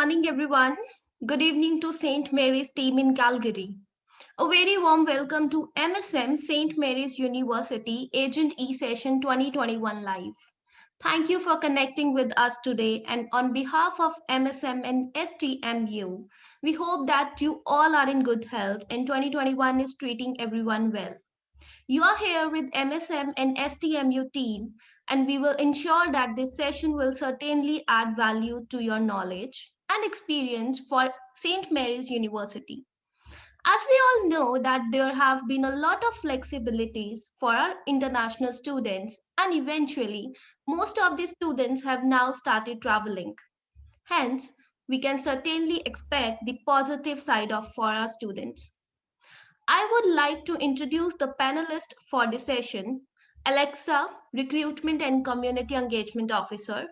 morning, everyone. Good evening to St. Mary's team in Calgary. A very warm welcome to MSM St. Mary's University Agent E Session 2021 Live. Thank you for connecting with us today, and on behalf of MSM and Stmu, we hope that you all are in good health and 2021 is treating everyone well. You are here with MSM and Stmu team, and we will ensure that this session will certainly add value to your knowledge and experience for St. Mary's University. As we all know that there have been a lot of flexibilities for our international students, and eventually most of the students have now started traveling. Hence, we can certainly expect the positive side of for our students. I would like to introduce the panelists for the session: Alexa, Recruitment and Community Engagement Officer,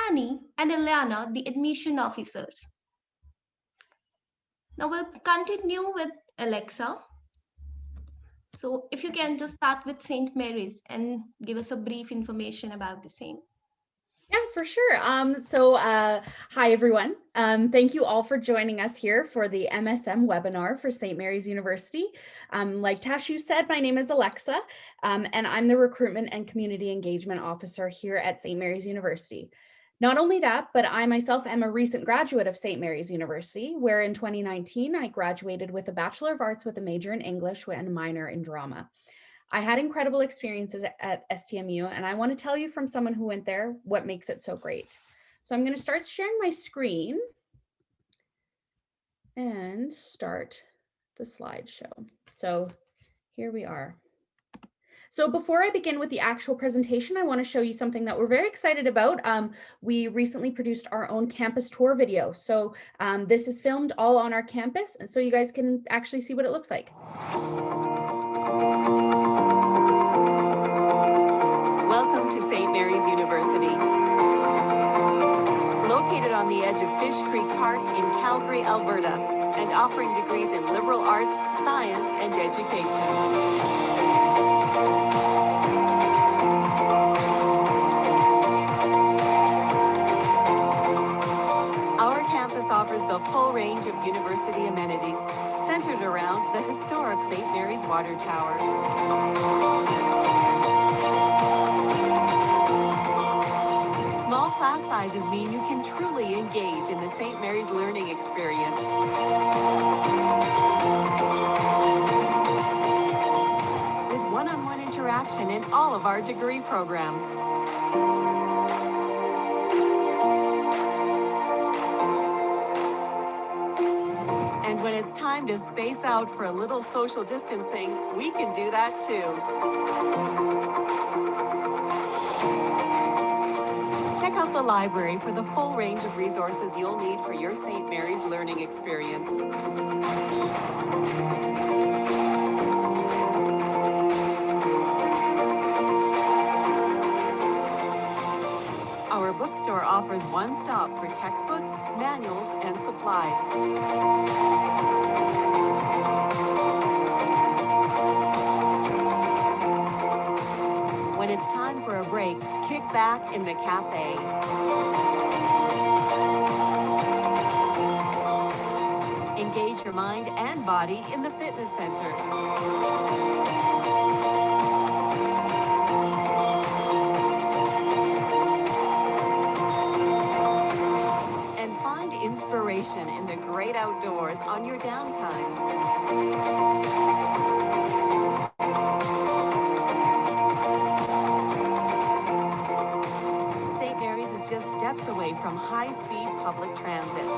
Annie and Eliana, the Admission Officers. Now we'll continue with Alexa. So if you can just start with St. Mary's and give us a brief information about the same. Yeah, for sure. Hi, everyone. Thank you all for joining us here for the MSM webinar for St. Mary's University. Like Tashu said, my name is Alexa, and I'm the Recruitment and Community Engagement Officer here at St. Mary's University. Not only that, but I myself am a recent graduate of St. Mary's University, where in 2019, I graduated with a Bachelor of Arts with a major in English and a minor in drama. I had incredible experiences at Stmu, and I want to tell you from someone who went there what makes it so great. So I'm going to start sharing my screen and start the slideshow. So here we are. So before I begin with the actual presentation, I want to show you something that we're very excited about. We recently produced our own campus tour video. So this is filmed all on our campus, and so you guys can actually see what it looks like. Welcome to St. Mary's University. Located on the edge of Fish Creek Park in Calgary, Alberta, and offering degrees in liberal arts, science, and education. Our campus offers the full range of university amenities, centered around the historic St. Mary's Water Tower. Small class sizes mean you can truly engage in the St. Mary's learning experience. With one-on-one interaction in all of our degree programs. And when it's time to space out for a little social distancing, we can do that too. Check out the library for the full range of resources you'll need for your St. Mary's learning experience. Our bookstore offers one stop for textbooks, manuals, and supplies. When it's time for a break, kick back in the cafe. Engage your mind and body in the fitness center. And find inspiration in the great outdoors on your downtime. Just steps away from high-speed public transit.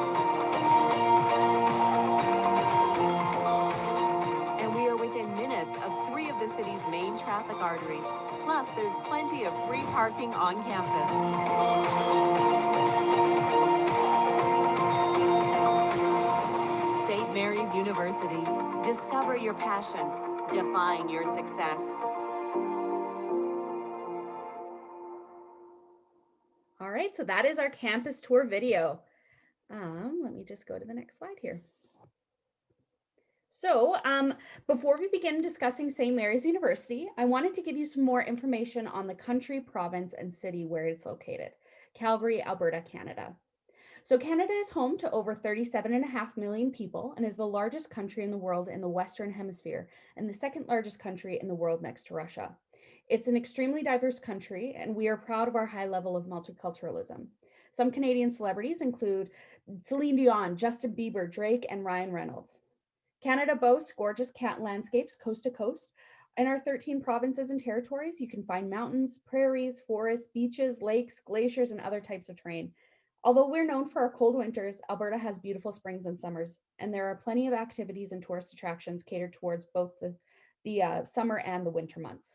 And we are within minutes of 3 of the city's main traffic arteries. Plus, there's plenty of free parking on campus. St. Mary's University. Discover your passion. Define your success. All right, so that is our campus tour video. Let me just go to the next slide here. So before we begin discussing St. Mary's University, I wanted to give you some more information on the country, province, and city where it's located, Calgary, Alberta, Canada. So Canada is home to over 37.5 million people and is the largest country in the world in the Western Hemisphere and the second largest country in the world next to Russia. It's an extremely diverse country, and we are proud of our high level of multiculturalism. Some Canadian celebrities include Celine Dion, Justin Bieber, Drake, and Ryan Reynolds. Canada boasts gorgeous landscapes coast to coast. In our 13 provinces and territories, you can find mountains, prairies, forests, beaches, lakes, glaciers, and other types of terrain. Although we're known for our cold winters, Alberta has beautiful springs and summers, and there are plenty of activities and tourist attractions catered towards both the summer and the winter months.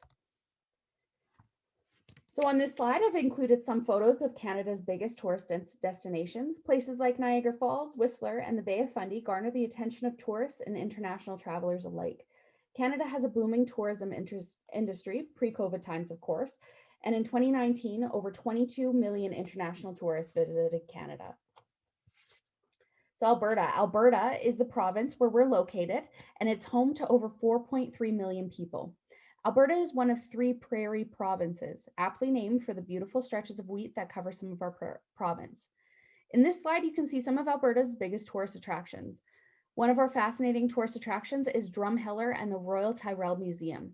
So on this slide, I've included some photos of Canada's biggest tourist destinations. Places like Niagara Falls, Whistler, and the Bay of Fundy garner the attention of tourists and international travelers alike. Canada has a booming tourism industry, pre-COVID times, of course, and in 2019, over 22 million international tourists visited Canada. So Alberta is the province where we're located, and it's home to over 4.3 million people. Alberta is one of 3 prairie provinces, aptly named for the beautiful stretches of wheat that cover some of our province. In this slide, you can see some of Alberta's biggest tourist attractions. One of our fascinating tourist attractions is Drumheller and the Royal Tyrrell Museum.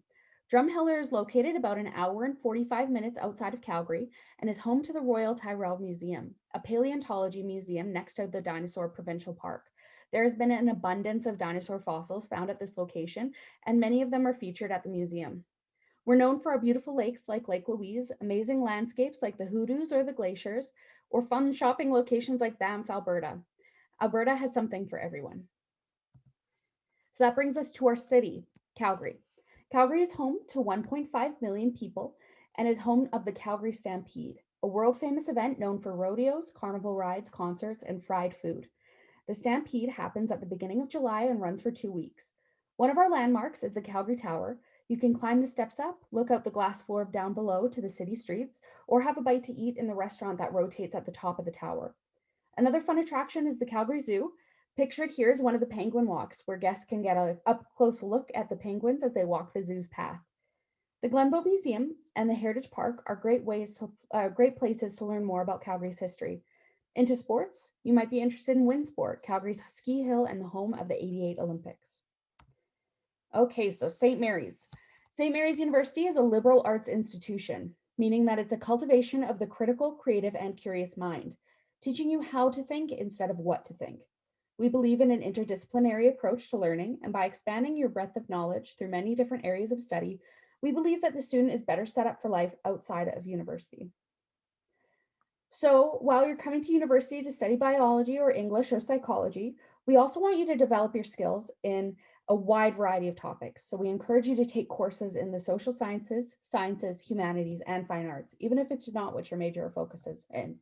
Drumheller is located about an hour and 45 minutes outside of Calgary and is home to the Royal Tyrrell Museum, a paleontology museum next to the Dinosaur Provincial Park. There has been an abundance of dinosaur fossils found at this location, and many of them are featured at the museum. We're known for our beautiful lakes like Lake Louise, amazing landscapes like the Hoodoos or the glaciers, or fun shopping locations like Banff, Alberta. Alberta has something for everyone. So that brings us to our city, Calgary. Calgary is home to 1.5 million people and is home of the Calgary Stampede, a world-famous event known for rodeos, carnival rides, concerts, and fried food. The Stampede happens at the beginning of July and runs for 2 weeks. One of our landmarks is the Calgary Tower. You can climb the steps up, look out the glass floor down below to the city streets, or have a bite to eat in the restaurant that rotates at the top of the tower. Another fun attraction is the Calgary Zoo. Pictured here is one of the penguin walks, where guests can get an up-close look at the penguins as they walk the zoo's path. The Glenbow Museum and the Heritage Park are great places to learn more about Calgary's history. Into sports, you might be interested in wind sport, Calgary's ski hill and the home of the '88 Olympics. Okay, so St. Mary's. St. Mary's University is a liberal arts institution, meaning that it's a cultivation of the critical, creative, and curious mind, teaching you how to think instead of what to think. We believe in an interdisciplinary approach to learning, and by expanding your breadth of knowledge through many different areas of study, we believe that the student is better set up for life outside of university. So while you're coming to university to study biology or English or psychology, we also want you to develop your skills in a wide variety of topics. So we encourage you to take courses in the social sciences, humanities, and fine arts, even if it's not what your major or focus is in.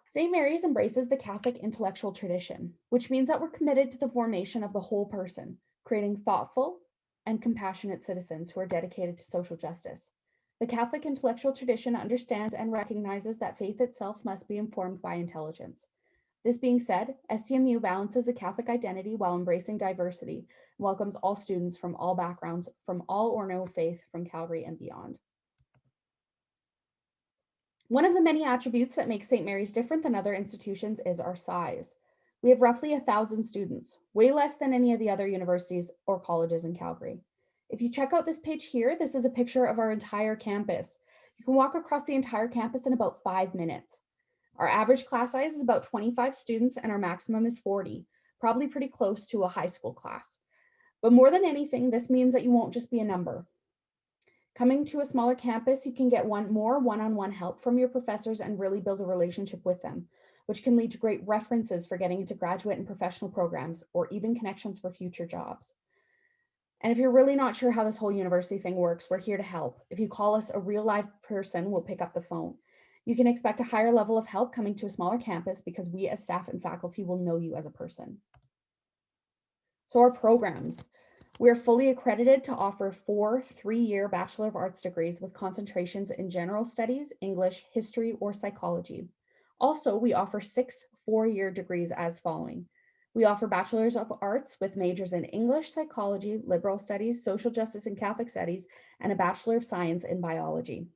St. Mary's embraces the Catholic intellectual tradition, which means that we're committed to the formation of the whole person, creating thoughtful and compassionate citizens who are dedicated to social justice. The Catholic intellectual tradition understands and recognizes that faith itself must be informed by intelligence. This being said, Stmu balances the Catholic identity while embracing diversity and welcomes all students from all backgrounds, from all or no faith, from Calgary and beyond. One of the many attributes that make St. Mary's different than other institutions is our size. We have roughly 1,000 students, way less than any of the other universities or colleges in Calgary. If you check out this page here, this is a picture of our entire campus. You can walk across the entire campus in about 5 minutes. Our average class size is about 25 students and our maximum is 40, probably pretty close to a high school class. But more than anything, this means that you won't just be a number. Coming to a smaller campus, you can get more one-on-one help from your professors and really build a relationship with them, which can lead to great references for getting into graduate and professional programs or even connections for future jobs. And if you're really not sure how this whole university thing works, we're here to help. If you call us, a real live person will pick up the phone. You can expect a higher level of help coming to a smaller campus because we as staff and faculty will know you as a person. So our programs. We are fully accredited to offer 4 3-year Bachelor of Arts degrees with concentrations in general studies, English, history, or psychology. Also, we offer 6 4-year degrees as following. We offer Bachelors of Arts with majors in English, psychology, liberal studies, social justice and Catholic studies, and a Bachelor of Science in biology.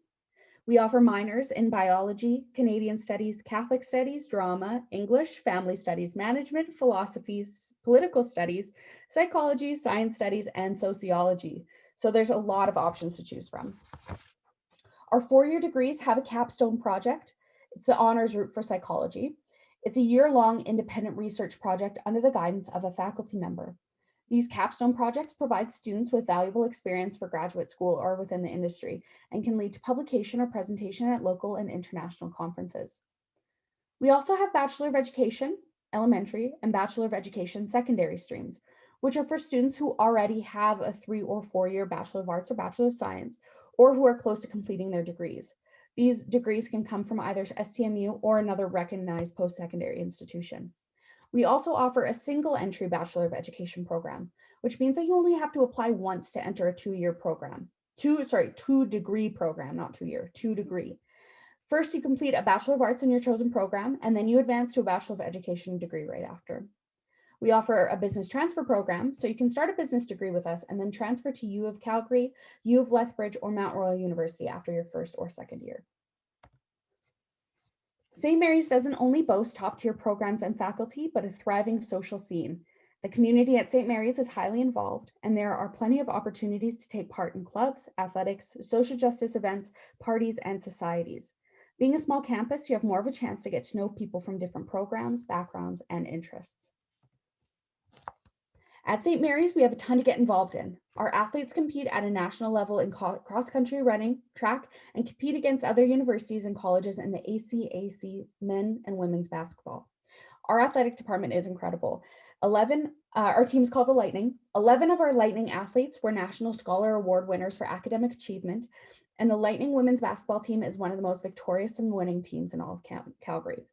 We offer minors in biology, Canadian studies, Catholic studies, drama, English, family studies, management, philosophies, political studies, psychology, science studies, and sociology. So there's a lot of options to choose from. Our four-year degrees have a capstone project. It's the honors route for psychology. It's a year-long independent research project under the guidance of a faculty member. These capstone projects provide students with valuable experience for graduate school or within the industry and can lead to publication or presentation at local and international conferences. We also have Bachelor of Education, elementary, and Bachelor of Education secondary streams, which are for students who already have a 3 or 4 year Bachelor of Arts or Bachelor of Science, or who are close to completing their degrees. These degrees can come from either Stmu or another recognized post-secondary institution. We also offer a single entry Bachelor of Education program, which means that you only have to apply once to enter a 2-year program. Two degree program, not 2-year, 2 degree. First, you complete a Bachelor of Arts in your chosen program, and then you advance to a Bachelor of Education degree right after. We offer a business transfer program, so you can start a business degree with us and then transfer to U of Calgary, U of Lethbridge, or Mount Royal University after your first or second year. St. Mary's doesn't only boast top-tier programs and faculty, but a thriving social scene. The community at St. Mary's is highly involved, and there are plenty of opportunities to take part in clubs, athletics, social justice events, parties, and societies. Being a small campus, you have more of a chance to get to know people from different programs, backgrounds, and interests. At St. Mary's, we have a ton to get involved in. Our athletes compete at a national level in cross-country running, track, and compete against other universities and colleges in the ACAC men and women's basketball. Our athletic department is incredible. Our team's called the Lightning. 11 of our Lightning athletes were National Scholar Award winners for academic achievement, and the Lightning women's basketball team is one of the most victorious and winning teams in all of Calgary.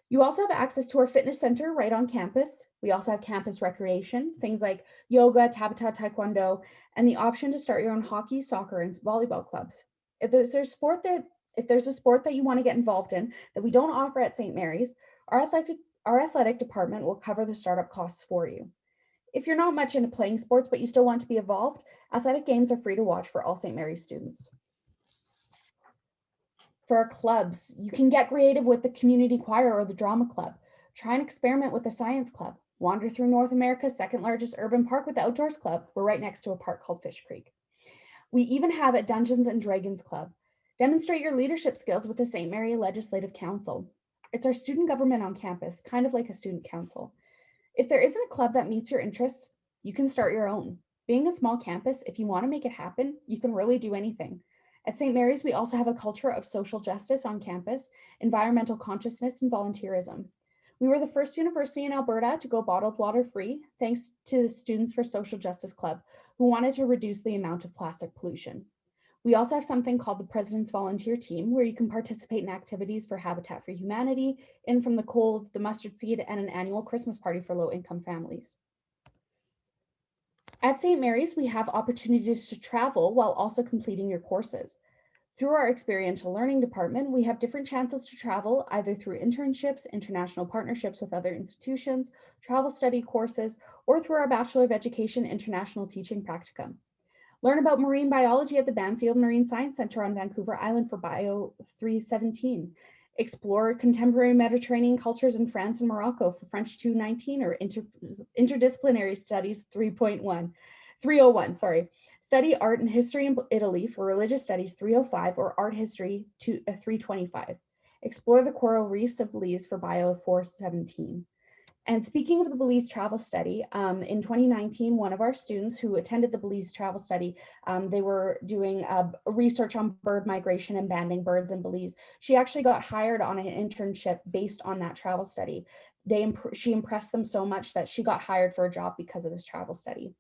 You also have access to our fitness center right on campus. We also have campus recreation, things like yoga, tabata, taekwondo, and the option to start your own hockey, soccer, and volleyball clubs. If there's a sport that you want to get involved in that we don't offer at St. Mary's, our athletic department will cover the startup costs for you. If you're not much into playing sports, but you still want to be involved, athletic games are free to watch for all St. Mary's students. For our clubs, you can get creative with the community choir or the drama club. Try and experiment with the science club. Wander through North America's second largest urban park with the Outdoors Club. We're right next to a park called Fish Creek. We even have a Dungeons and Dragons Club. Demonstrate your leadership skills with the St. Mary Legislative Council. It's our student government on campus, kind of like a student council. If there isn't a club that meets your interests, you can start your own. Being a small campus, if you want to make it happen, you can really do anything. At St. Mary's, we also have a culture of social justice on campus, environmental consciousness, and volunteerism. We were the first university in Alberta to go bottled water free, thanks to the Students for Social Justice Club, who wanted to reduce the amount of plastic pollution. We also have something called the President's Volunteer Team, where you can participate in activities for Habitat for Humanity, In From the Cold, the Mustard Seed, and an annual Christmas party for low-income families. At St. Mary's, we have opportunities to travel while also completing your courses. Through our experiential learning department, we have different chances to travel, either through internships, international partnerships with other institutions, travel study courses, or through our Bachelor of Education International Teaching Practicum. Learn about marine biology at the Banfield Marine Science Center on Vancouver Island for Bio 317. Explore contemporary Mediterranean cultures in France and Morocco for French 219 or Interdisciplinary Studies 301. Study art and history in Italy for Religious Studies 305 or Art History 325. Explore the coral reefs of Belize for Bio 417. And speaking of the Belize travel study, in 2019, one of our students who attended the Belize travel study, they were doing research on bird migration and banding birds in Belize. She actually got hired on an internship based on that travel study. She impressed them so much that she got hired for a job because of this travel study.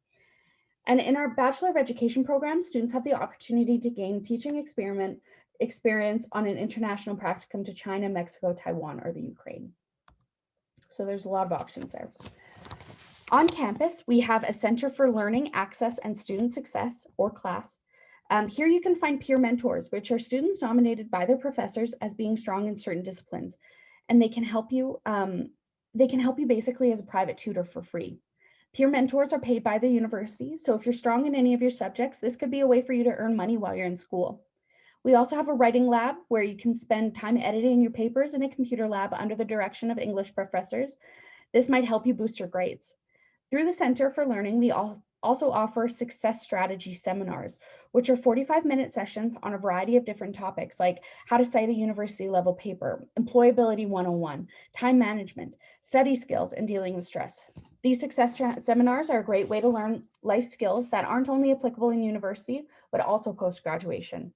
And in our Bachelor of Education program, students have the opportunity to gain teaching experience on an international practicum to China, Mexico, Taiwan, or the Ukraine. So there's a lot of options there. On campus, we have a Center for Learning, Access, and Student Success, or CLASS. Here you can find peer mentors, which are students nominated by their professors as being strong in certain disciplines, and they can help you basically as a private tutor for free. Peer mentors are paid by the university, so if you're strong in any of your subjects, this could be a way for you to earn money while you're in school. We also have a writing lab where you can spend time editing your papers in a computer lab under the direction of English professors. This might help you boost your grades. Through the Center for Learning, we also offer success strategy seminars, which are 45-minute sessions on a variety of different topics like how to cite a university level paper, employability 101, time management, study skills, and dealing with stress. These success seminars are a great way to learn life skills that aren't only applicable in university, but also post-graduation.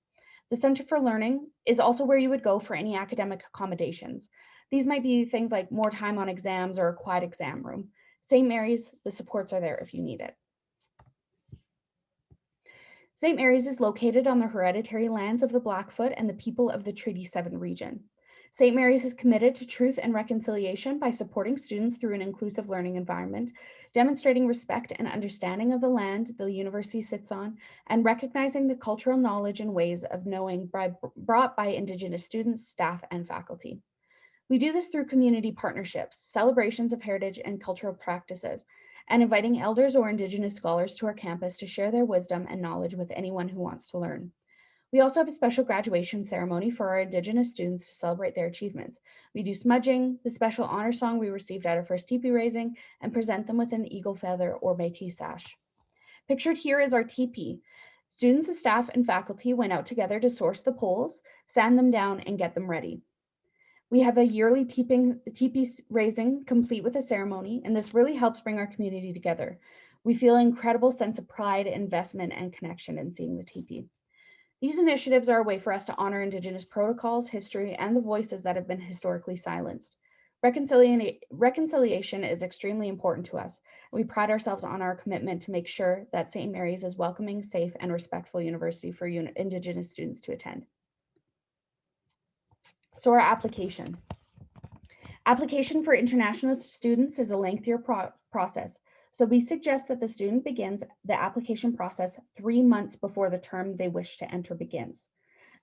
The Center for Learning is also where you would go for any academic accommodations. These might be things like more time on exams or a quiet exam room. St. Mary's, the supports are there if you need it. St. Mary's is located on the hereditary lands of the Blackfoot and the people of the Treaty 7 region. St. Mary's is committed to truth and reconciliation by supporting students through an inclusive learning environment, demonstrating respect and understanding of the land the university sits on, and recognizing the cultural knowledge and ways of knowing brought by Indigenous students, staff, and faculty. We do this through community partnerships, celebrations of heritage and cultural practices, and inviting elders or Indigenous scholars to our campus to share their wisdom and knowledge with anyone who wants to learn. We also have a special graduation ceremony for our Indigenous students to celebrate their achievements. We do smudging, the special honor song we received at our first teepee raising, and present them with an eagle feather or Métis sash. Pictured here is our teepee. Students, staff, and faculty went out together to source the poles, sand them down, and get them ready. We have a yearly teepee raising complete with a ceremony, and this really helps bring our community together. We feel an incredible sense of pride, investment, and connection in seeing the teepee. These initiatives are a way for us to honor Indigenous protocols, history, and the voices that have been historically silenced. Reconciliation is extremely important to us. We pride ourselves on our commitment to make sure that St. Mary's is welcoming, safe, and respectful university for Indigenous students to attend. So our application. Application for international students is a lengthier process. So we suggest that the student begins the application process 3 months before the term they wish to enter begins.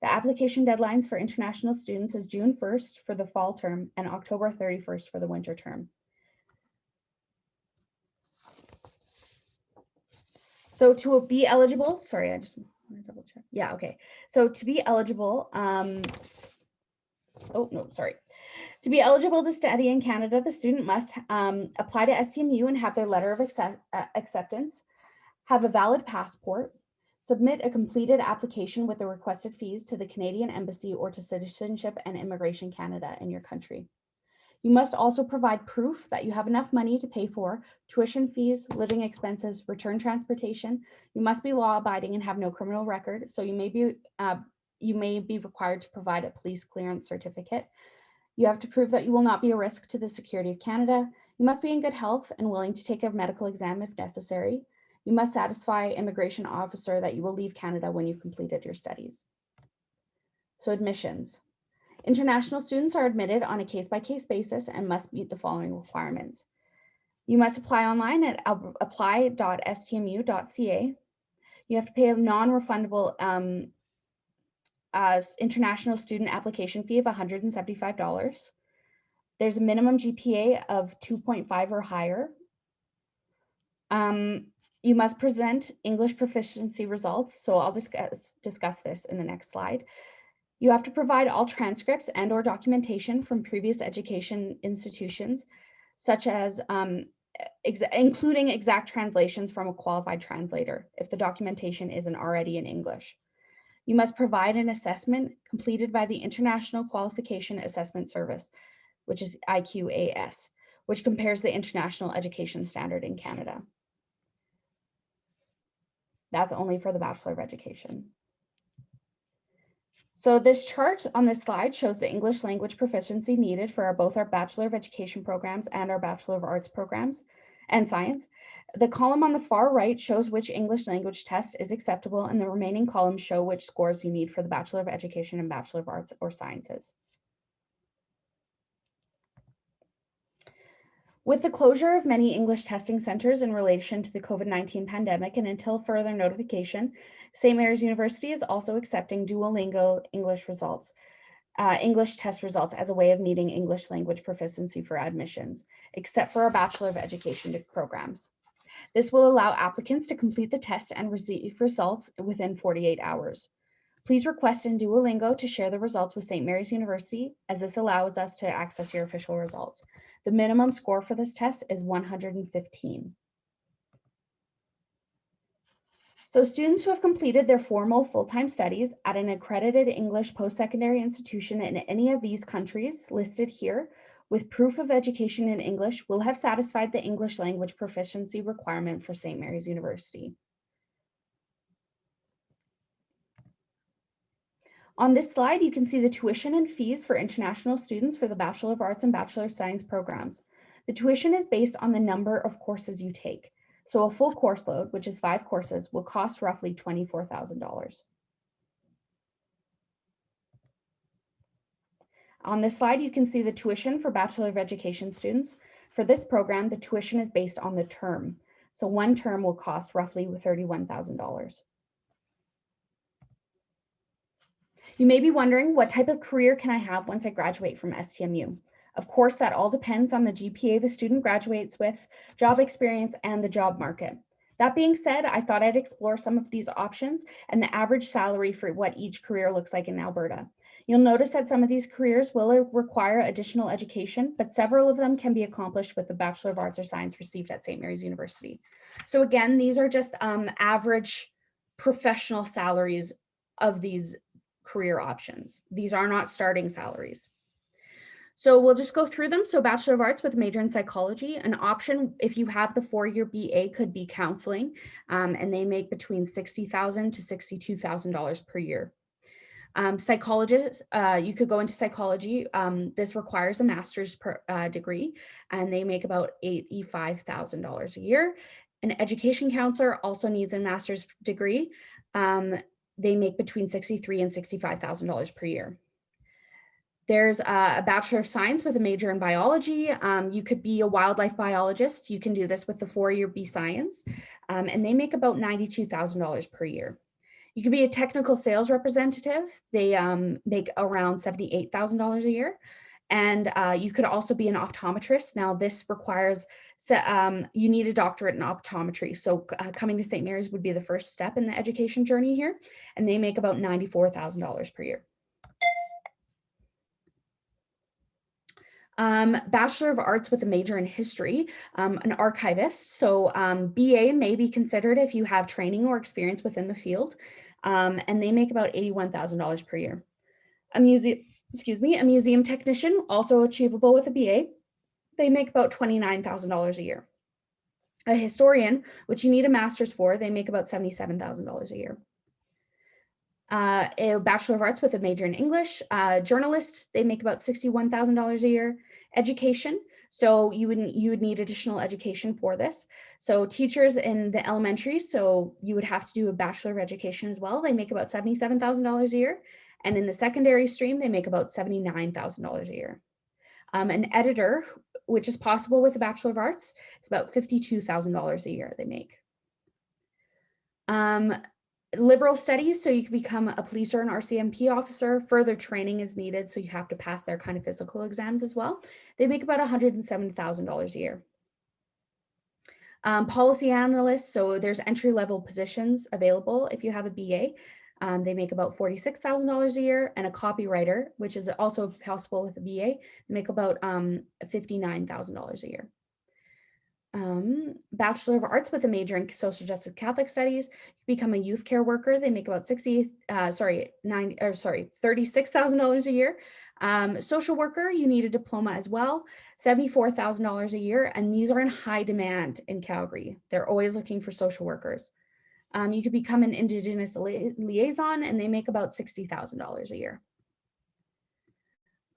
The application deadlines for international students is June 1st for the fall term and October 31st for the winter term. So to be eligible, sorry, I just want to double check. Yeah, okay. So to be eligible, To be eligible to study in Canada, the student must apply to Stmu and have their letter of acceptance, have a valid passport, submit a completed application with the requested fees to the Canadian Embassy or to Citizenship and Immigration Canada in your country. You must also provide proof that you have enough money to pay for tuition fees, living expenses, return transportation. You must be law-abiding and have no criminal record, so you may be required to provide a police clearance certificate. You have to prove that you will not be a risk to the security of Canada. You must be in good health and willing to take a medical exam if necessary. You must satisfy immigration officer that you will leave Canada when you've completed your studies. So admissions. International students are admitted on a case-by-case basis and must meet the following requirements. You must apply online at apply.stmu.ca. You have to pay a non-refundable international student application fee of $175. There's a minimum GPA of 2.5 or higher. You must present English proficiency results. So I'll discuss this in the next slide. You have to provide all transcripts and or documentation from previous education institutions, such as including exact translations from a qualified translator if the documentation isn't already in English. You must provide an assessment completed by the International Qualification Assessment Service, which is IQAS, which compares the international education standard in Canada. That's only for the Bachelor of Education. So this chart on this slide shows the English language proficiency needed for both our Bachelor of Education programs and our Bachelor of Arts programs and Science. The column on the far right shows which English language test is acceptable, and the remaining columns show which scores you need for the Bachelor of Education and Bachelor of Arts or Sciences. With the closure of many English testing centers in relation to the COVID-19 pandemic and until further notification, St. Mary's University is also accepting Duolingo English test results as a way of meeting English language proficiency for admissions, except for our Bachelor of Education programs. This will allow applicants to complete the test and receive results within 48 hours. Please request in Duolingo to share the results with St. Mary's University, as this allows us to access your official results. The minimum score for this test is 115. So students who have completed their formal full-time studies at an accredited English post-secondary institution in any of these countries listed here with proof of education in English will have satisfied the English language proficiency requirement for St. Mary's University. On this slide, you can see the tuition and fees for international students for the Bachelor of Arts and Bachelor of Science programs. The tuition is based on the number of courses you take. So a full course load, which is 5 courses, will cost roughly $24,000. On this slide, you can see the tuition for Bachelor of Education students. For this program, the tuition is based on the term. So one term will cost roughly $31,000. You may be wondering, what type of career can I have once I graduate from Stmu? Of course, that all depends on the GPA the student graduates with, job experience, and the job market. That being said, I thought I'd explore some of these options and the average salary for what each career looks like in Alberta. You'll notice that some of these careers will require additional education, but several of them can be accomplished with the Bachelor of Arts or Science received at St. Mary's University. So again, these are just average professional salaries of these career options. These are not starting salaries. So we'll just go through them. So Bachelor of Arts with a major in psychology, an option if you have the 4-year BA could be counseling, and they make between $60,000 to $62,000 per year. Psychologists, you could go into psychology. This requires a master's degree, and they make about $85,000 a year. An education counselor also needs a master's degree. They make between $63,000 and $65,000 per year. There's a Bachelor of Science with a major in biology. You could be a wildlife biologist. You can do this with the 4-year B Science, and they make about $92,000 per year. You could be a technical sales representative. They make around $78,000 a year. And you could also be an optometrist. Now this requires, you need a doctorate in optometry. So coming to St. Mary's would be the first step in the education journey here. And they make about $94,000 per year. Bachelor of Arts with a major in history, an archivist. So BA may be considered if you have training or experience within the field, and they make about $81,000 per year. A museum technician, also achievable with a BA. They make about $29,000 a year. A historian, which you need a master's for, they make about $77,000 a year. A Bachelor of Arts with a major in English, journalist, they make about $61,000 a year. Education, so you would need additional education for this. So teachers in the elementary, so you would have to do a Bachelor of Education as well. They make about $77,000 a year. And in the secondary stream, they make about $79,000 a year. An editor, which is possible with a Bachelor of Arts, it's about $52,000 a year they make. Liberal studies, so you can become a police or an RCMP officer. Further training is needed, so you have to pass their kind of physical exams as well. They make about $107,000 a year. Policy analysts, so there's entry-level positions available if you have a BA. They make about $46,000 a year, and a copywriter, which is also possible with a BA, make about $59,000 a year. Bachelor of Arts with a major in Social Justice Catholic Studies, you become a youth care worker. They make about $36,000 a year. Social worker, you need a diploma as well, $74,000 a year, and these are in high demand in Calgary. They're always looking for social workers. You could become an Indigenous liaison, and they make about $60,000 a year.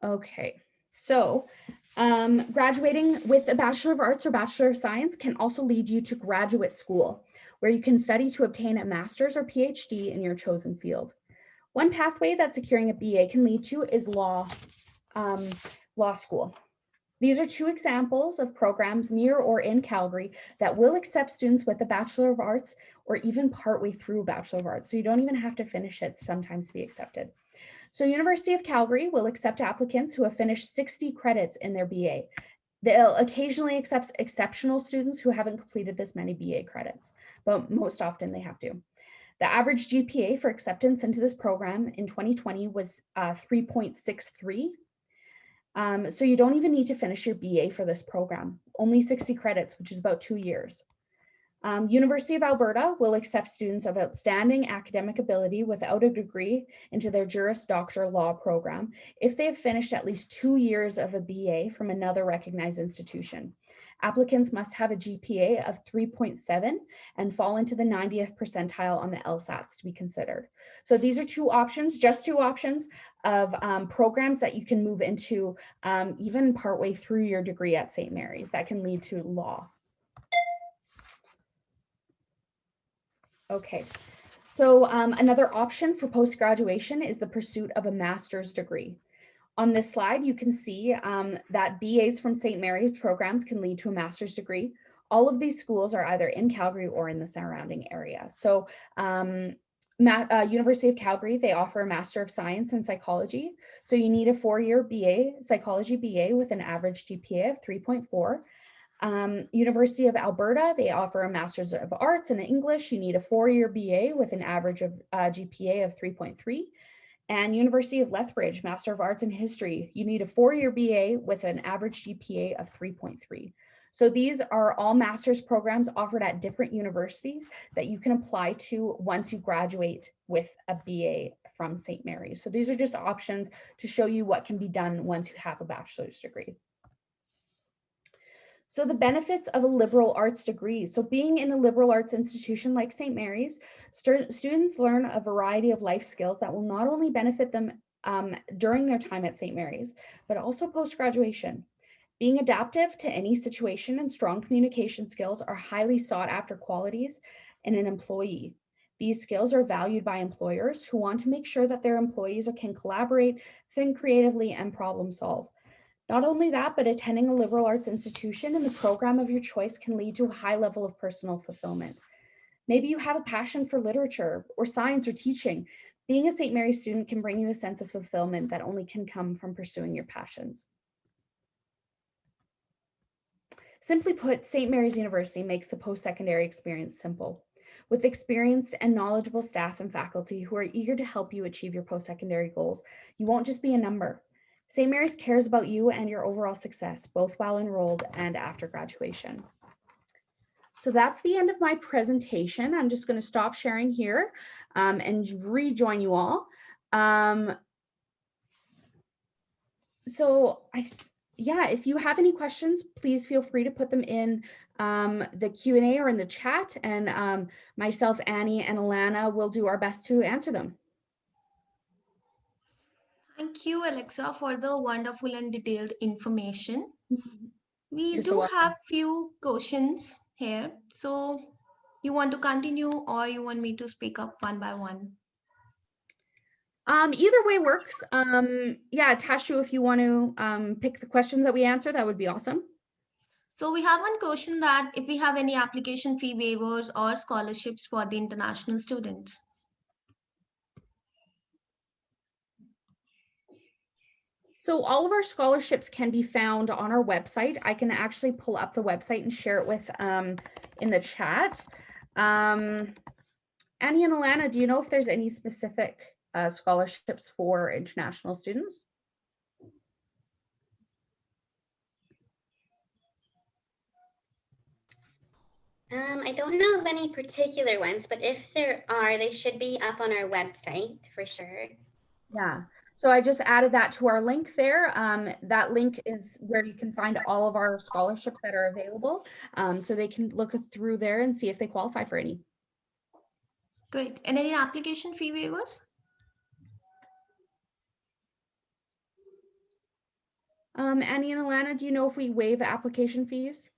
Okay, so graduating with a Bachelor of Arts or Bachelor of Science can also lead you to graduate school, where you can study to obtain a master's or PhD in your chosen field. One pathway that securing a BA can lead to is law school. These are 2 examples of programs near or in Calgary that will accept students with a Bachelor of Arts or even partway through a Bachelor of Arts. So you don't even have to finish it sometimes to be accepted. So University of Calgary will accept applicants who have finished 60 credits in their BA. They'll occasionally accept exceptional students who haven't completed this many BA credits, but most often they have to. The average GPA for acceptance into this program in 2020 was 3.63. So you don't even need to finish your BA for this program, only 60 credits, which is about 2 years. University of Alberta will accept students of outstanding academic ability without a degree into their Juris Doctor Law program if they have finished at least 2 years of a BA from another recognized institution. Applicants must have a GPA of 3.7 and fall into the 90th percentile on the LSATs to be considered. So these are two options, just two options of programs that you can move into even partway through your degree at St. Mary's that can lead to law. Okay, so another option for post-graduation is the pursuit of a master's degree. On this slide, you can see that BAs from St. Mary's programs can lead to a master's degree. All of these schools are either in Calgary or in the surrounding area. So University of Calgary, they offer a Master of Science in Psychology. So you need a 4-year BA, Psychology BA with an average GPA of 3.4. University of Alberta, they offer a Master's of Arts in English. You need a 4-year BA with an average of GPA of 3.3. And University of Lethbridge, Master of Arts in History, you need a 4-year BA with an average GPA of 3.3. So these are all master's programs offered at different universities that you can apply to once you graduate with a BA from St. Mary's. So these are just options to show you what can be done once you have a bachelor's degree. So the benefits of a liberal arts degree. So being in a liberal arts institution like St. Mary's, students learn a variety of life skills that will not only benefit them during their time at St. Mary's, but also post-graduation. Being adaptive to any situation and strong communication skills are highly sought after qualities in an employee. These skills are valued by employers who want to make sure that their employees can collaborate, think creatively, and problem solve. Not only that, but attending a liberal arts institution in the program of your choice can lead to a high level of personal fulfillment. Maybe you have a passion for literature or science or teaching. Being a St. Mary's student can bring you a sense of fulfillment that only can come from pursuing your passions. Simply put, St. Mary's University makes the post-secondary experience simple. With experienced and knowledgeable staff and faculty who are eager to help you achieve your post-secondary goals, you won't just be a number. St. Mary's cares about you and your overall success, both while enrolled and after graduation. So that's the end of my presentation. I'm just going to stop sharing here and rejoin you all. If you have any questions, please feel free to put them in the Q&A or in the chat, and myself, Annie, and Alana will do our best to answer them. Thank you, Alexa, for the wonderful and detailed information. We You're do so welcome. have few questions here. So you want to continue or you want me to speak up one by one? Either way works. Yeah, Tashu, if you want to pick the questions that we answer, that would be awesome. So we have one question that if we have any application fee waivers or scholarships for the international students. So all of our scholarships can be found on our website. I can actually pull up the website and share it with in the chat. Annie and Alana, do you know if there's any specific scholarships for international students? I don't know of any particular ones, but if there are, they should be up on our website for sure. Yeah, so I just added that to our link there. That link is where you can find all of our scholarships that are available. So they can look through there and see if they qualify for any. Great. And any application fee waivers? Annie and Alana, do you know if we waive application fees?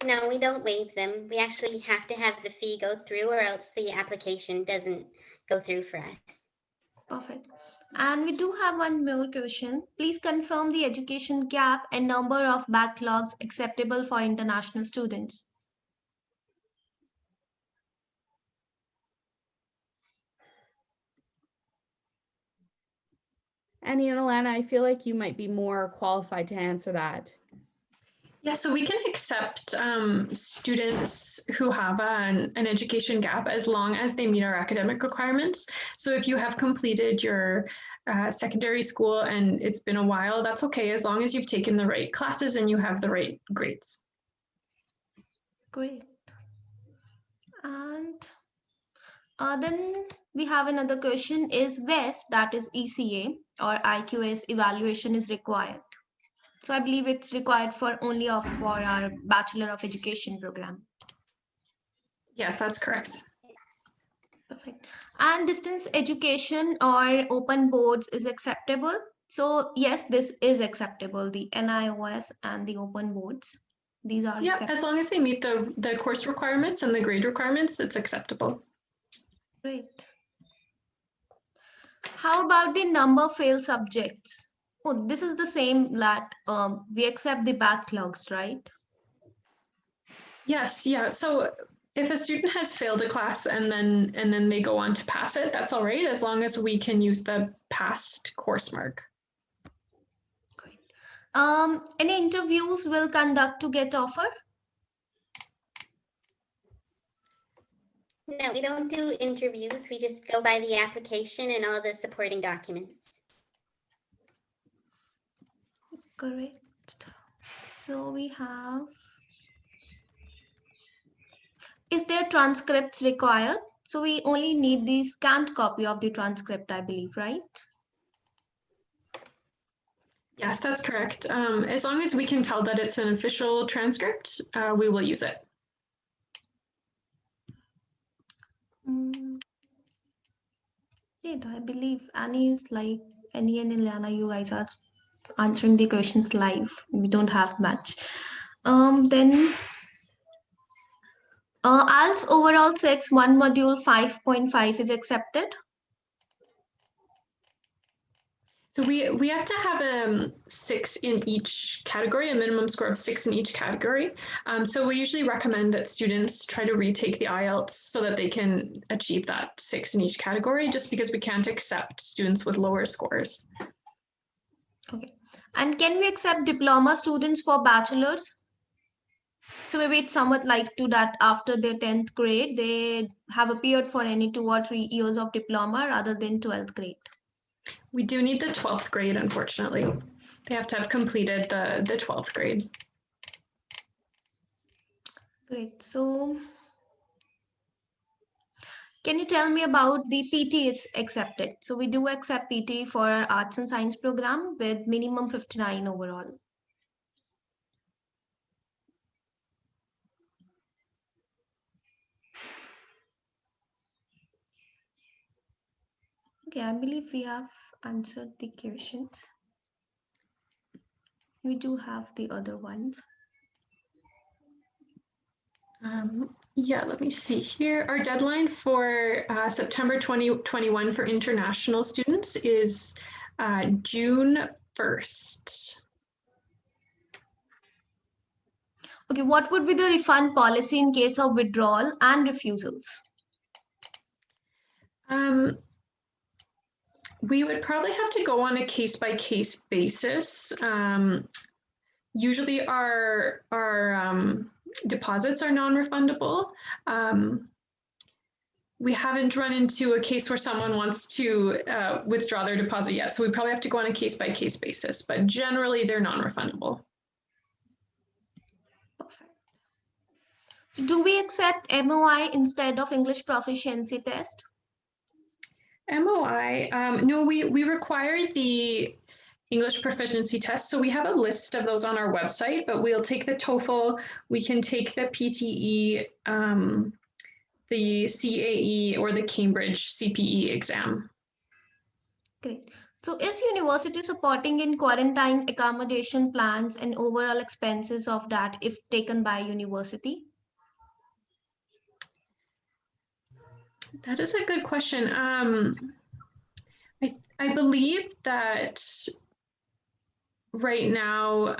No, we don't waive them. We actually have to have the fee go through or else the application doesn't go through for us. Perfect. And we do have one more question. Please confirm the education gap and number of backlogs acceptable for international students. Annie and Alana, I feel like you might be more qualified to answer that. Yeah, so we can accept students who have an education gap as long as they meet our academic requirements. So if you have completed your secondary school and it's been a while, that's okay, as long as you've taken the right classes and you have the right grades. Great. And then we have another question: is WES, that is ECA, or Iqs evaluation is required? So I believe it's required for only for our Bachelor of Education program. Yes, that's correct. Perfect. And distance education or open boards is acceptable. So yes, this is acceptable. The NIOS and the open boards, these are Yeah, acceptable. as long as they meet the course requirements and the grade requirements, it's acceptable. Great. How about the number failed subjects? Oh, this is the same that we accept the backlogs, right? Yes, yeah. So if a student has failed a class and then they go on to pass it, that's all right, as long as we can use the passed course mark. Great. Any interviews will conduct to get offer? No, we don't do interviews. We just go by the application and all the supporting documents. Correct. So we have, is there transcripts required? So we only need the scanned copy of the transcript, I believe, right? Yes, that's correct. As long as we can tell that it's an official transcript, we will use it. Yeah, I believe Annie's like Annie and Ileana, you guys are answering the questions live. We don't have much. Then ALS overall 6 1 module 5.5 is accepted. So we have to have 6 in each category, a minimum score of 6 in each category. So we usually recommend that students try to retake the IELTS so that they can achieve that 6 in each category, just because we can't accept students with lower scores. Okay. And can we accept diploma students for bachelors? So maybe it's somewhat like to that after their 10th grade, they have appeared for any 2 or 3 years of diploma rather than 12th grade. We do need the 12th grade, unfortunately. They have to have completed the 12th grade. Great. So can you tell me about the PT it's accepted? So we do accept PT for our arts and science program with minimum 59 overall. Okay, I believe we have answered the questions. We do have the other ones. Yeah, let me see here. Our deadline for September 2021 for international students is June 1st. Okay, what would be the refund policy in case of withdrawal and refusals? We would probably have to go on a case-by-case basis. Usually our deposits are non-refundable. We haven't run into a case where someone wants to withdraw their deposit yet, so we probably have to go on a case-by-case basis, but generally they're non-refundable. Perfect. So do we accept MOI instead of English proficiency test? MOI, no, we require the English proficiency test. So we have a list of those on our website, but we'll take the TOEFL, we can take the PTE, the CAE, or the Cambridge CPE exam. Great. So is university supporting in quarantine accommodation plans and overall expenses of that if taken by university? That is a good question. I believe that right now,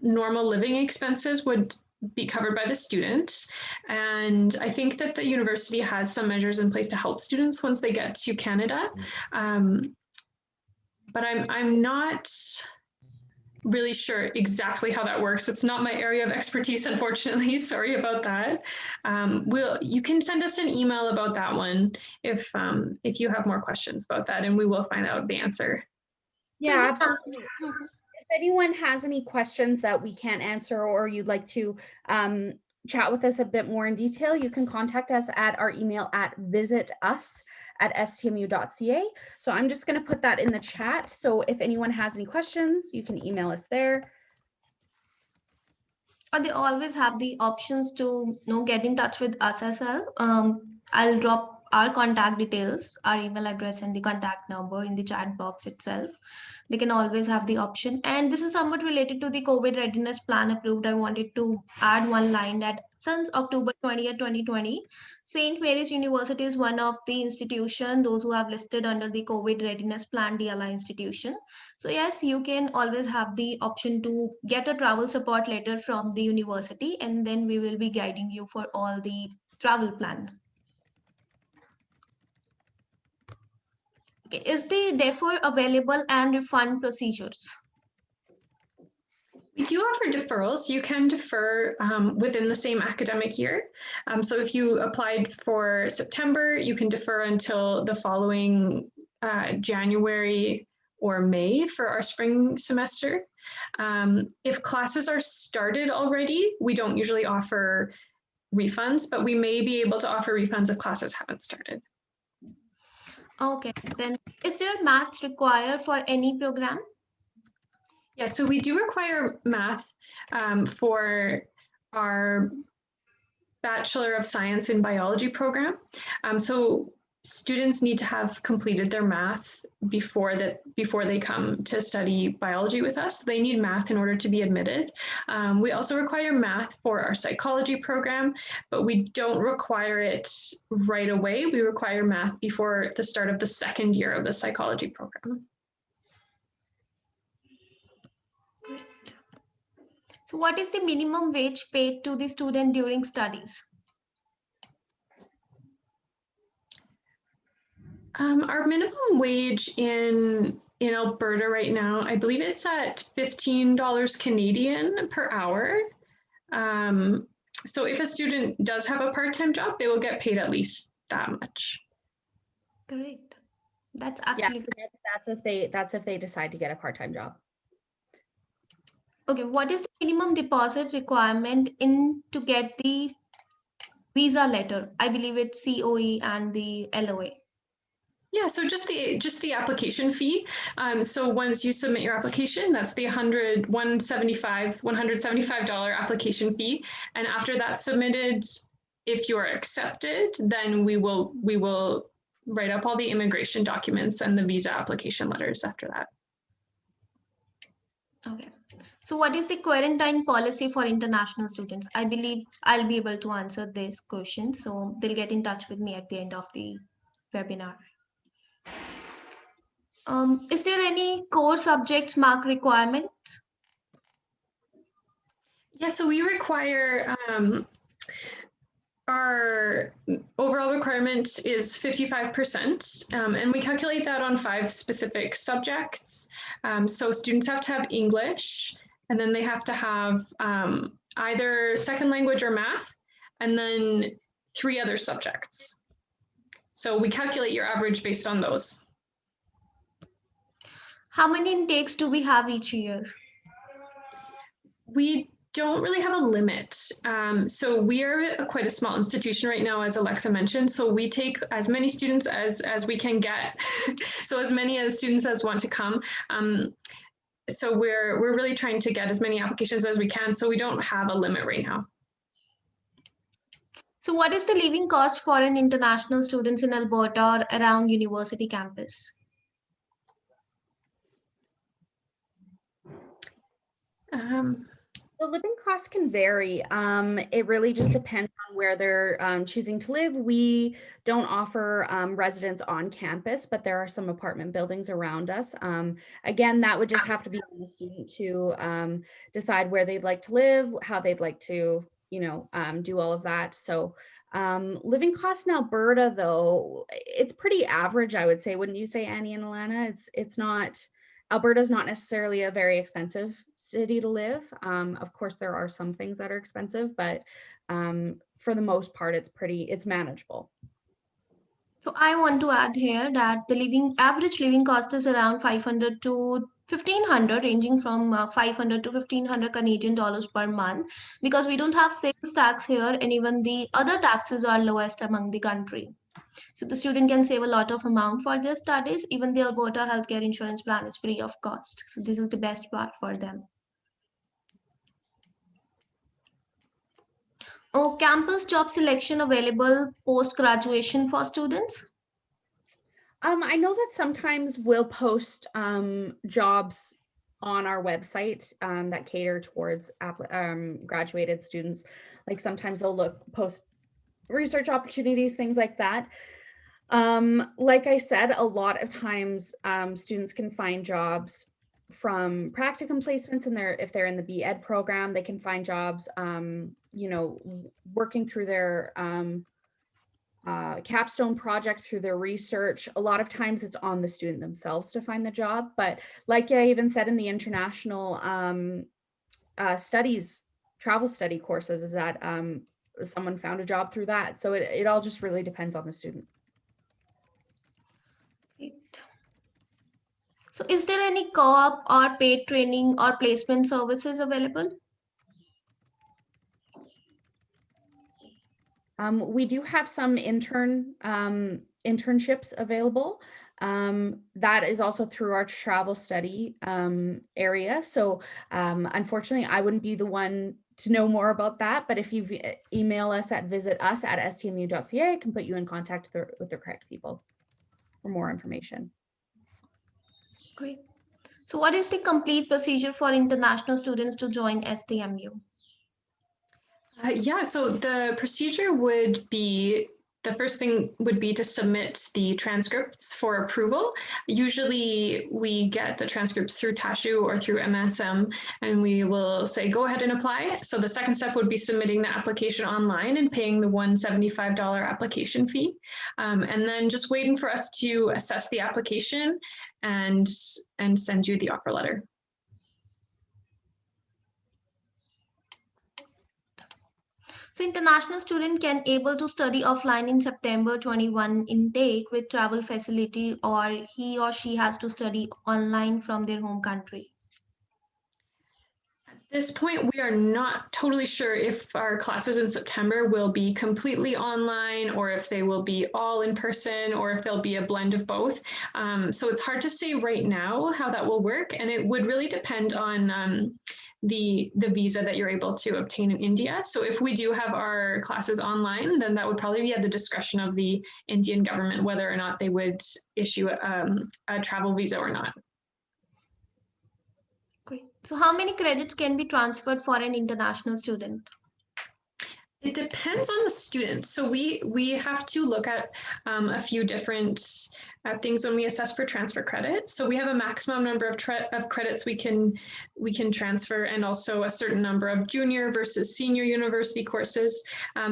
normal living expenses would be covered by the student. And I think that the university has some measures in place to help students once they get to Canada. But I'm not really sure exactly how that works. It's not my area of expertise, unfortunately. Sorry about that. You can send us an email about that one if you have more questions about that, and we will find out the answer. Yeah, absolutely. If anyone has any questions that we can't answer or you'd like to chat with us a bit more in detail, you can contact us at our email at visitus@stmu.ca. So I'm just going to put that in the chat. So if anyone has any questions, you can email us there. Or they always have the options to get in touch with us as well. I'll drop our contact details, our email address and the contact number in the chat box itself. They can always have the option. And this is somewhat related to the COVID readiness plan approved. I wanted to add one line that since October 20th, 2020, St. Mary's University is one of the institution, those who have listed under the COVID readiness plan DLI institution. So yes, you can always have the option to get a travel support letter from the university, and then we will be guiding you for all the travel plan. Okay. Is the therefore available and refund procedures? We do offer deferrals. You can defer within the same academic year. So if you applied for September, you can defer until the following January or May for our spring semester. If classes are started already, we don't usually offer refunds, but we may be able to offer refunds if classes haven't started. Okay, then is there maths required for any program? Yeah, so we do require math for our Bachelor of Science in Biology program. So students need to have completed their math before they come to study biology with us. They need math in order to be admitted. We also require math for our psychology program, but we don't require it right away. We require math before the start of the second year of the psychology program. So what is the minimum wage paid to the student during studies? Our minimum wage in Alberta right now, I believe it's at $15 Canadian per hour. So if a student does have a part-time job, they will get paid at least that much. Great. That's actually that's if they decide to get a part-time job. okay. What is the minimum deposit requirement to get the visa letter? I believe it's COE and the LOA. Yeah, so just the application fee. So once you submit your application, that's the $175 application fee. And after that's submitted, if you're accepted, then we will write up all the immigration documents and the visa application letters after that. Okay. So what is the quarantine policy for international students? I believe I'll be able to answer this question. So they'll get in touch with me at the end of the webinar. Is there any core subjects mark requirement? Yeah, so we require our overall requirement is 55%, and we calculate that on 5 specific subjects. So students have to have English, and then they have to have either second language or math, and then 3 other subjects. So we calculate your average based on those. How many intakes do we have each year? We don't really have a limit. So we are quite a small institution right now, as Alexa mentioned. So we take as many students as we can get. So as many as students as want to come. So we're really trying to get as many applications as we can. So we don't have a limit right now. So what is the living cost for an international students in Alberta or around university campus? The living costs can vary. It really just depends on where they're choosing to live. We don't offer residence on campus, but there are some apartment buildings around us. Again, that would just have to be on the student to decide where they'd like to live, how they'd like to, do all of that. So living costs in Alberta, though, it's pretty average, I would say. Wouldn't you say, Annie and Alana? It's not Alberta is not necessarily a very expensive city to live. Of course, there are some things that are expensive, but for the most part, it's manageable. So I want to add here that the average living cost is around 500 to 1500, ranging from 500 to 1500 Canadian dollars per month, because we don't have sales tax here, and even the other taxes are lowest among the country. So the student can save a lot of amount for their studies. Even the Alberta healthcare insurance plan is free of cost. So this is the best part for them. Oh, campus job selection available post-graduation for students? I know that sometimes we'll post jobs on our website that cater towards graduated students. Like sometimes they'll post research opportunities, things like that. Like I said, a lot of times students can find jobs from practicum placements, and if they're in the B.Ed program, they can find jobs, working through their capstone project, through their research. A lot of times it's on the student themselves to find the job. But like I even said in the international studies, travel study courses, is that someone found a job through that. So it all just really depends on the student. Great. So is there any co-op or paid training or placement services available? We do have some internships available. That is also through our travel study area. So unfortunately, I wouldn't be the one to know more about that, but if you email us at visitus@stmu.ca, I can put you in contact with the correct people for more information. Great. So what is the complete procedure for international students to join Stmu? Yeah, so the procedure would be, the first thing would be to submit the transcripts for approval. Usually we get the transcripts through TASHU or through MSM, and we will say, go ahead and apply. So the second step would be submitting the application online and paying the $175 application fee. And then just waiting for us to assess the application and send you the offer letter. So international student can able to study offline in September 21 intake with travel facility, or he or she has to study online from their home country? At this point, we are not totally sure if our classes in September will be completely online, or if they will be all in person, or if there'll be a blend of both. So it's hard to say right now how that will work, and it would really depend on the visa that you're able to obtain in India. So if we do have our classes online, then that would probably be at the discretion of the Indian government whether or not they would issue a travel visa or not. Great. So how many credits can be transferred for an international student? It depends on the student. So we have to look at a few different things when we assess for transfer credit. So we have a maximum number of credits we can transfer, and also a certain number of junior versus senior university courses.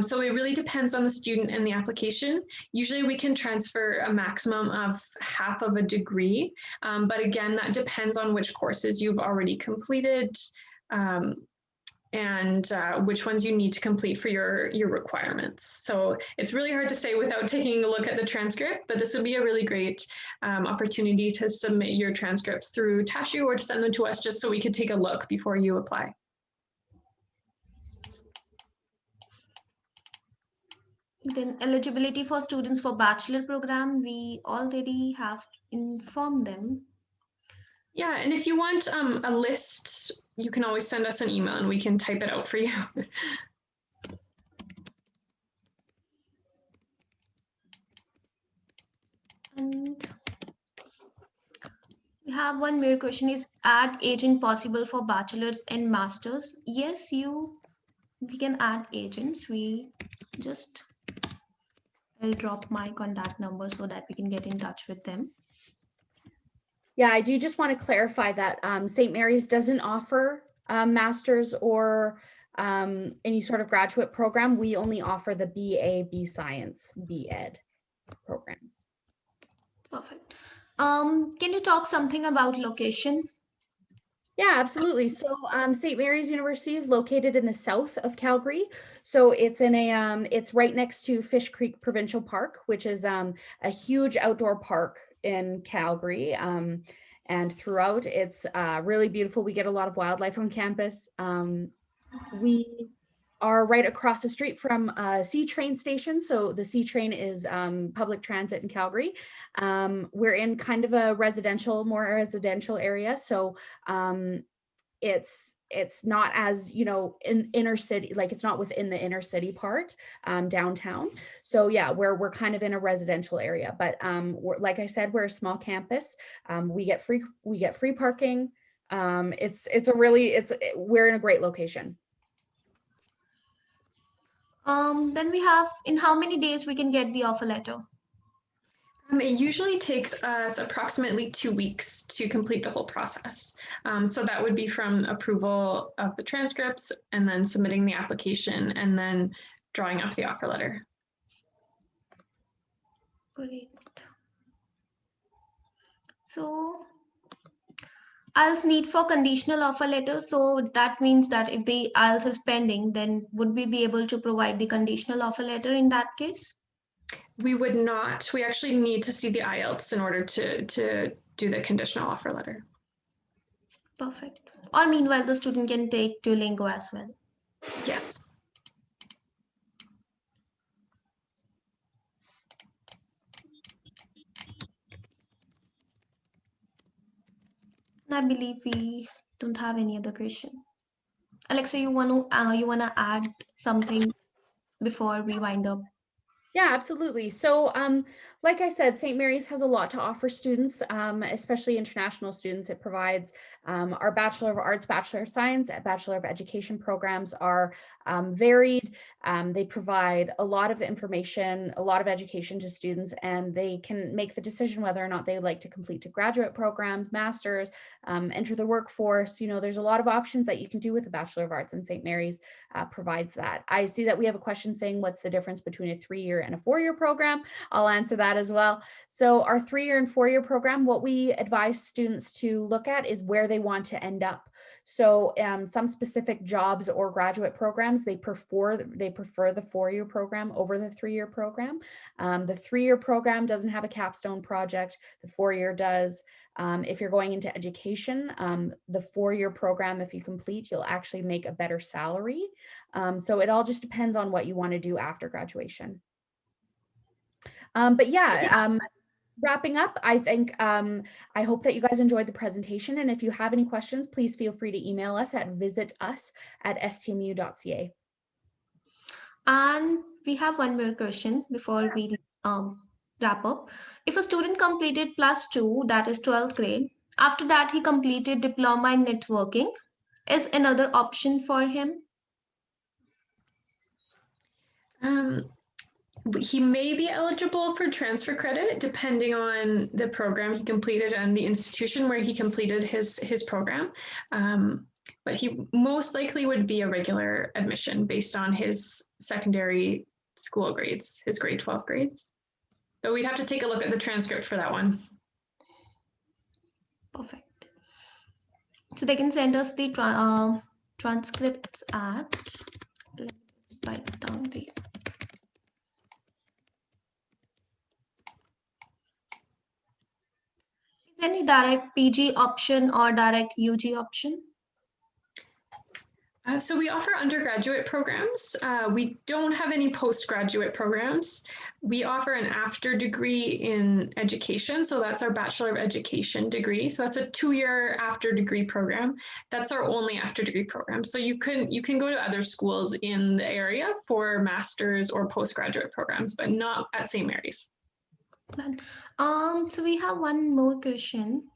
So it really depends on the student and the application. Usually we can transfer a maximum of half of a degree, but again, that depends on which courses you've already completed. And which ones you need to complete for your requirements. So it's really hard to say without taking a look at the transcript, but this would be a really great opportunity to submit your transcripts through TASHU or to send them to us just so we could take a look before you apply. Then eligibility for students for Bachelor program, we already have informed them. Yeah, and if you want a list, you can always send us an email and we can type it out for you. And we have one more question: is add agent possible for bachelors and masters? Yes, we can add agents. I'll drop my contact number so that we can get in touch with them. Yeah, I do just want to clarify that St. Mary's doesn't offer master's or any sort of graduate program. We only offer the BA, B Science, B Ed programs. Perfect. Can you talk something about location? Yeah, absolutely. So St. Mary's University is located in the south of Calgary. So it's in it's right next to Fish Creek Provincial Park, which is a huge outdoor park in Calgary. And throughout, it's really beautiful. We get a lot of wildlife on campus. We are right across the street from a C train station. So the C train is public transit in Calgary. We're in kind of a more residential area. So it's not as, in inner city, like it's not within the inner city part, downtown. So yeah, we're kind of in a residential area, but like I said, we're a small campus. We get free parking. We're in a great location. Then we have, in how many days we can get the offer letter? It usually takes us approximately 2 weeks to complete the whole process. So that would be from approval of the transcripts and then submitting the application and then drawing up the offer letter. Great. So IELTS need for conditional offer letter. So that means that if the IELTS is pending, then would we be able to provide the conditional offer letter in that case? We would not. We actually need to see the IELTS in order to do the conditional offer letter. Perfect. Or meanwhile, the student can take Duolingo as well. Yes. I believe we don't have any other question. Alexa, you wanna add something before we wind up? Yeah, absolutely. So, like I said, St. Mary's has a lot to offer students, especially international students. It provides our Bachelor of Arts, Bachelor of Science, and Bachelor of Education programs are varied. They provide a lot of information, a lot of education to students, and they can make the decision whether or not they like to complete to graduate programs, masters, enter the workforce. There's a lot of options that you can do with a Bachelor of Arts, and St. Mary's provides that. I see that we have a question saying, what's the difference between a 3-year and a 4-year program? I'll answer that as well. So our 3-year and 4-year program, what we advise students to look at is where they want to end up. So some specific jobs or graduate programs, they prefer the 4-year program over the 3-year program. The 3-year program doesn't have a capstone project. The 4-year does. If you're going into education, the 4-year program, if you complete, you'll actually make a better salary. So it all just depends on what you want to do after graduation. But yeah, wrapping up, I think I hope that you guys enjoyed the presentation. And if you have any questions, please feel free to email us at visitus@stmu.ca. And we have one more question before we wrap up. If a student completed +2, that is 12th grade, after that he completed diploma in networking, is another option for him? He may be eligible for transfer credit depending on the program he completed and the institution where he completed his program. But he most likely would be a regular admission based on his secondary school grades, his grade 12 grades. But we'd have to take a look at the transcript for that one. Perfect. So they can send us the transcripts at, let's write down the, is there any direct PG option or direct UG option? So we offer undergraduate programs. We don't have any postgraduate programs. We offer an after degree in education. So that's our Bachelor of Education degree. So that's a 2-year after degree program. That's our only after degree program. So you can go to other schools in the area for master's or postgraduate programs, but not at St. Mary's. So we have one more question.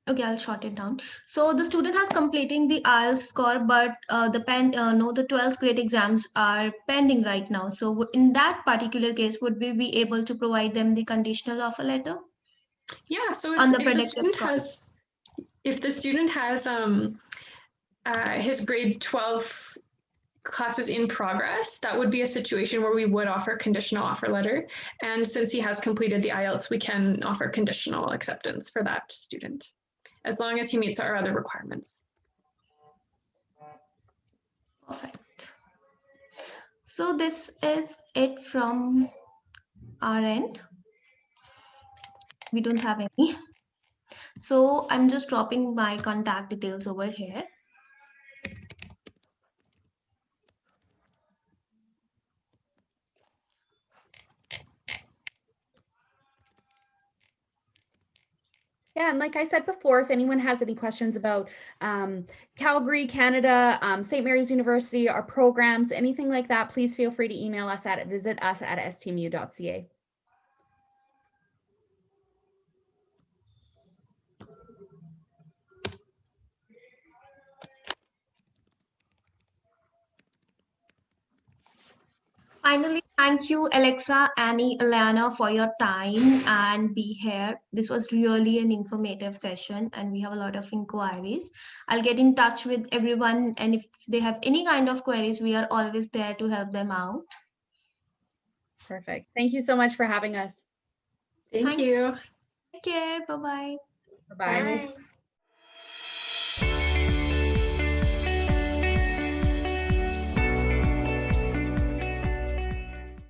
Okay, I'll short it down. So the student has completing the IELTS score, but the 12th grade exams are pending right now. So in that particular case, would we be able to provide them the conditional offer letter? Yeah. So On the if the student has his grade 12 classes in progress, that would be a situation where we would offer conditional offer letter. And since he has completed the IELTS, we can offer conditional acceptance for that student, as long as he meets our other requirements. Perfect. So this is it from our end. We don't have any. So I'm just dropping my contact details over here. Yeah, and like I said before, if anyone has any questions about Calgary, Canada, St. Mary's University, our programs, anything like that, please feel free to email us at visit@stmu.ca. Finally, thank you, Alexa, Annie, Alana, for your time and be here. This was really an informative session and we have a lot of inquiries. I'll get in touch with everyone, and if they have any kind of queries, we are always there to help them out. Perfect. Thank you so much for having us. Thank you. Take care. Bye-bye. Bye-bye. Bye.